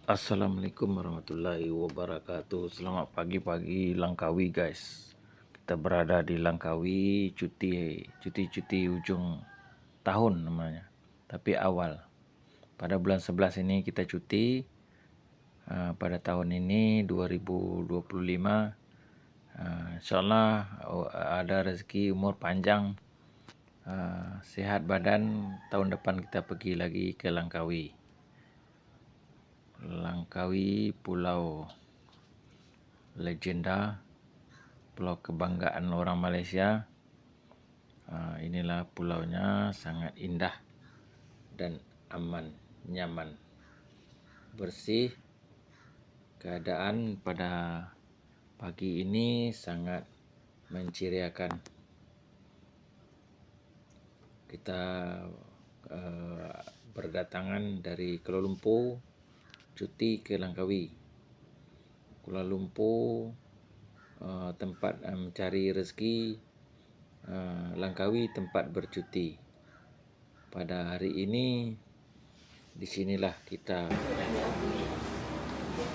Assalamualaikum warahmatullahi wabarakatuh. Selamat pagi-pagi Langkawi guys. Kita berada di Langkawi, cuti ujung tahun namanya. Tapi awal. Pada bulan 11 ini kita cuti. Pada tahun ini 2025. InsyaAllah ada rezeki, umur panjang, sehat badan. Tahun depan kita pergi lagi ke Langkawi. Langkawi, pulau legenda, pulau kebanggaan orang Malaysia. Inilah pulaunya, sangat indah dan aman, nyaman, bersih. Keadaan pada pagi ini sangat menciriakan. Kita berdatangan dari Kuala Lumpur, cuti ke Langkawi. Kuala Lumpur tempat mencari rezeki, Langkawi tempat bercuti. Pada hari ini disinilah kita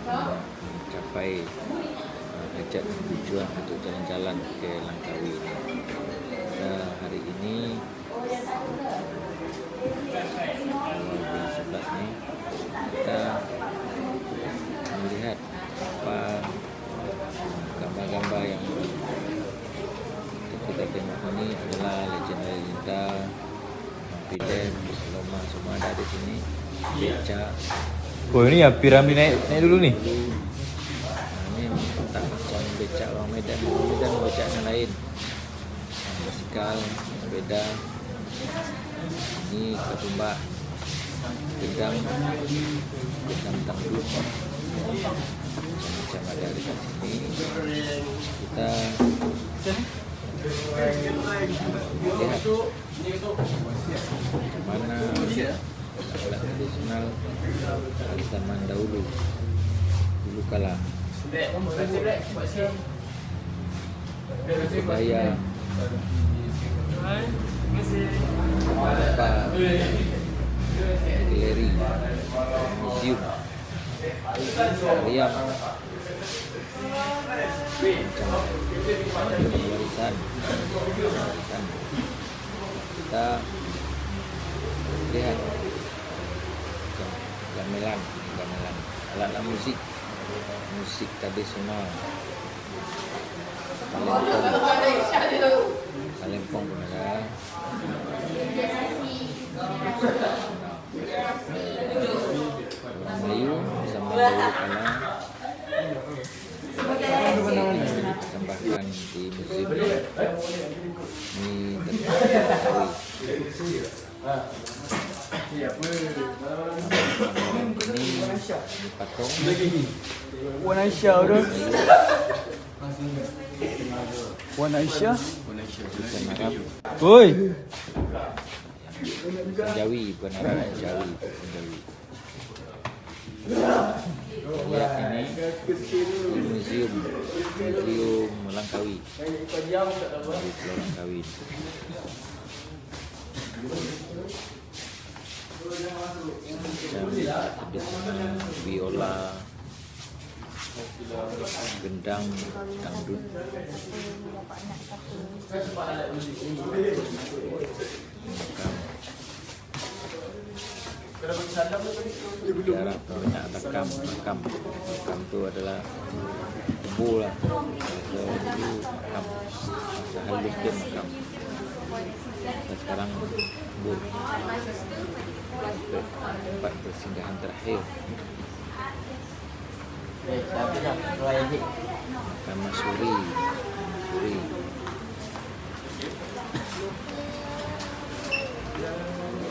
mencapai hajat tujuan untuk jalan-jalan ke Langkawi. Hari ini bulan 11 ni kita melihat apa gambar-gambar yang kita tengok ini adalah legenda-legenda Pidem, Loma, semua ada di sini. Becak. Oh, ini ya piramid naik dulu nih. Ini tak macam becak orang Medan. Orang Medan becak yang lain. Basikal, sepeda. Ini ketumbak, gendang tangdut. Macam ada di sini. Kita lihat bagaimana alat tradisional pada zaman dahulu kala. Supaya beberapa galeri, museum, tarian, macam warisan. Kita lihat gamelan, alat musik tradisional. Palempong pun ada. Orang Melayu zaman dahulu kala dipersembahkan di museum ini tentang ini patung Wan Aisyah tu. Wan Aisyah. bukan Arab, Oi. bukan Jawi, bukan Arab, Jawi. Lihat ini museum Langkawi, di Pulau Langkawi. Macam tradisional biola, gendang, dangdut. Sejarah banyak makam tu adalah kubur lah. Dulu makam, masa halus dia makam. Dan sekarang kubur, tempat persinggahan terakhir. Makam Suri.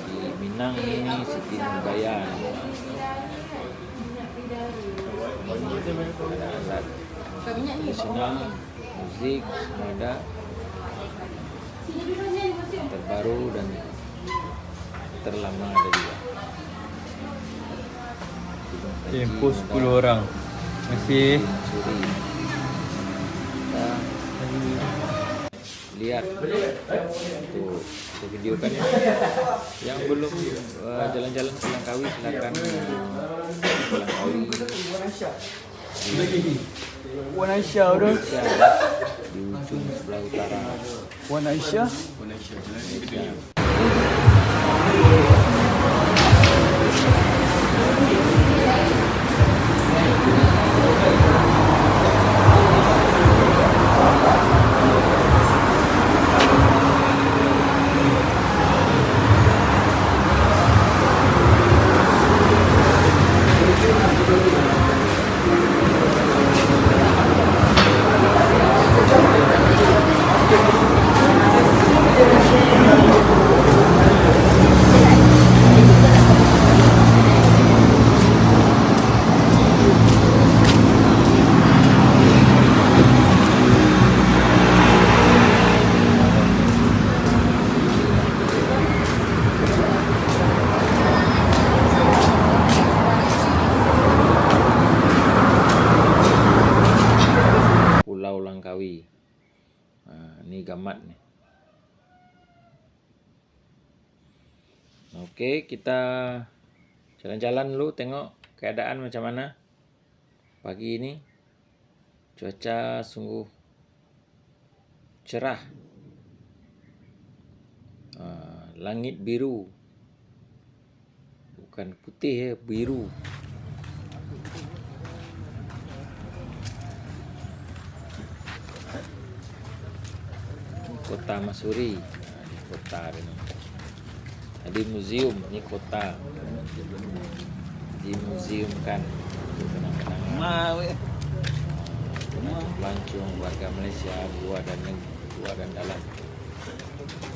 Di Minang ini Siti Nurbaya. Ada alat tradisional, musik, semua ada. Terbaru dan terlama ada juga. Tempoh 10 orang. Masih Suri. Kita lihat tu video kan. Yang belum jalan-jalan ke Langkawi silakan ke Langkawi. Wan Aisyah tu. Malaysia di ujung sebelah utara Wan Aisyah. Malaysia. Pulau Langkawi. Ni gamat ni. Okey, kita jalan-jalan dulu tengok keadaan macam mana pagi ini. Cuaca sungguh cerah. Langit biru. Bukan putih ya, biru. Kota Masuri. Di kota ini. Tadi museum, ni kota. Di museum kan. Kenang-kenangan. Pelancong warga Malaysia luar dan dalam.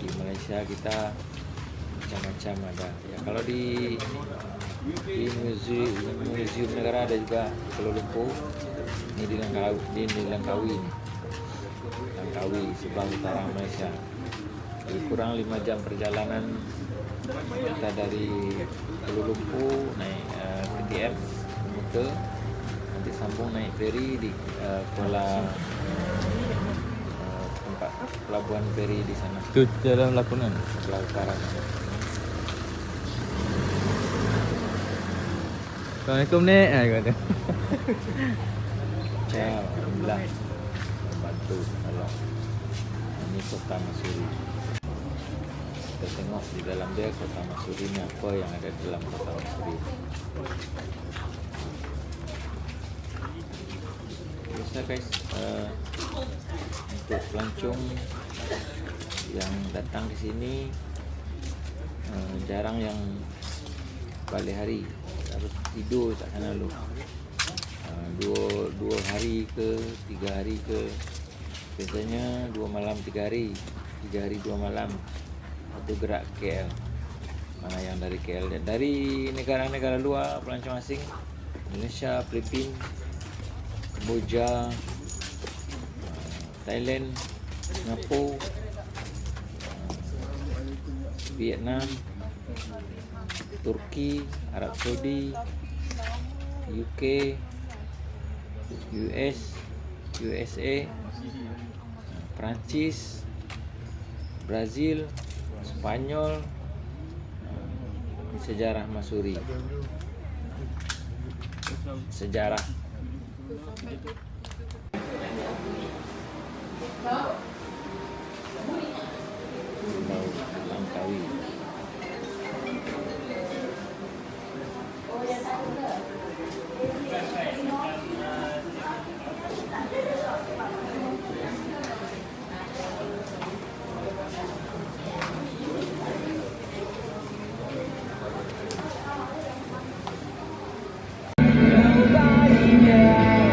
Di Malaysia kita macam-macam ada. Ya, kalau di museum negara ada juga di Kuala Lumpur. Ini di Langkawi ni. Langkawi sebelah utara Malaysia. Jadi kurang 5 jam perjalanan kita dari Kuala Lumpur naik KTM komuter, nanti sambung naik feri di tempat pelabuhan feri di sana Tu jalan lakonan. sebelah utara. Assalamualaikum Nek. Kata. Ciao, alhamdulillah. Bantu tolong. Ini kota Masuri. Kita tengok di dalam dia kota Masuri ni apa yang ada di dalam kota Masuri. Biasa guys, untuk pelancong yang datang ke sini jarang yang balik hari, harus tidur kat sana dulu. Dua hari ke 3 hari ke, biasanya 2 malam 3 hari, 3 hari 2 malam. Itu gerak KL. Mana yang dari KL dan dari negara-negara luar, pelancong asing, Indonesia, Filipina, Kamboja, Thailand, Singapura, Vietnam, Turki, Arab Saudi, UK, USA, Perancis, Brazil, Spanyol. Ini sejarah Masuri. Sejarah. Pulau Langkawi.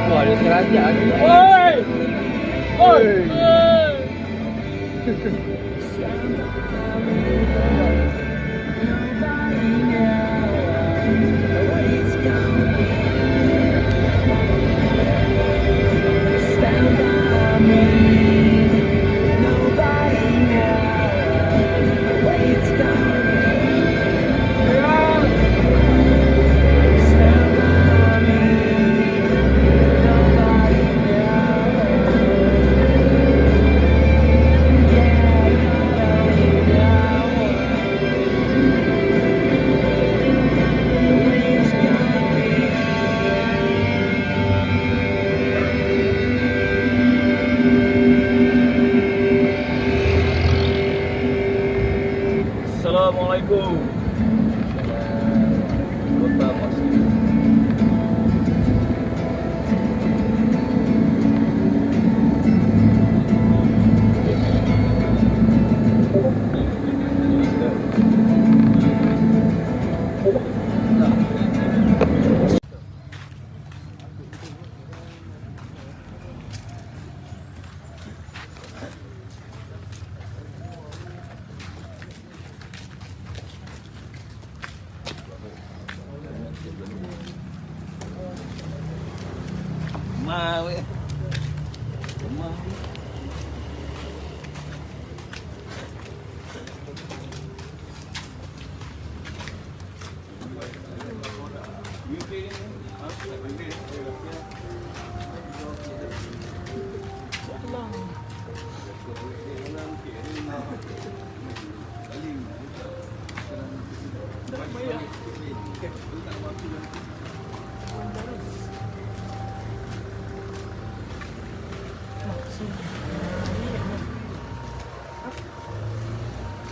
Wah, ada kerajaan ni. Oi! Oi! Lemah weh. Lemah.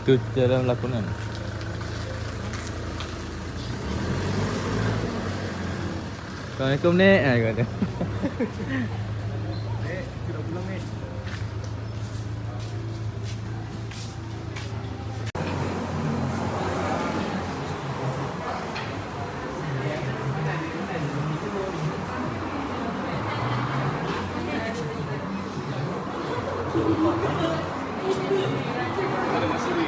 Tu dalam lakonan. Assalamualaikum Nek. Ah kata. Sudah pulang ni. Sini.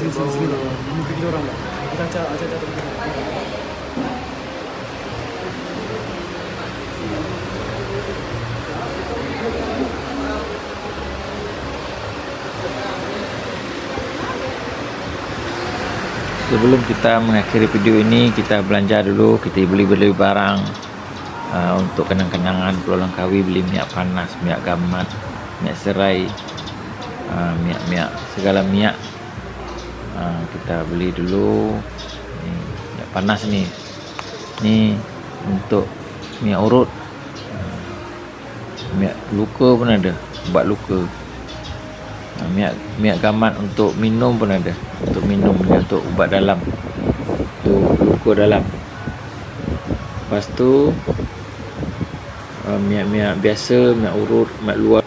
Ini kita orang lah. Acah. Sebelum kita mengakhiri video ini, kita belanja dulu. Kita beli barang untuk kenang-kenangan Pulau Langkawi. Beli minyak panas, minyak gamat, minyak serai, minyak segala minyak. Kita beli dulu. Ini minyak panas nih. Ini untuk minyak urut. Minyak luka pun ada, ubat luka. Minyak gamat untuk minum pun ada, untuk minum, untuk ubat dalam, untuk luka dalam. Lepas tu minyak biasa, minyak urut, minyak luar.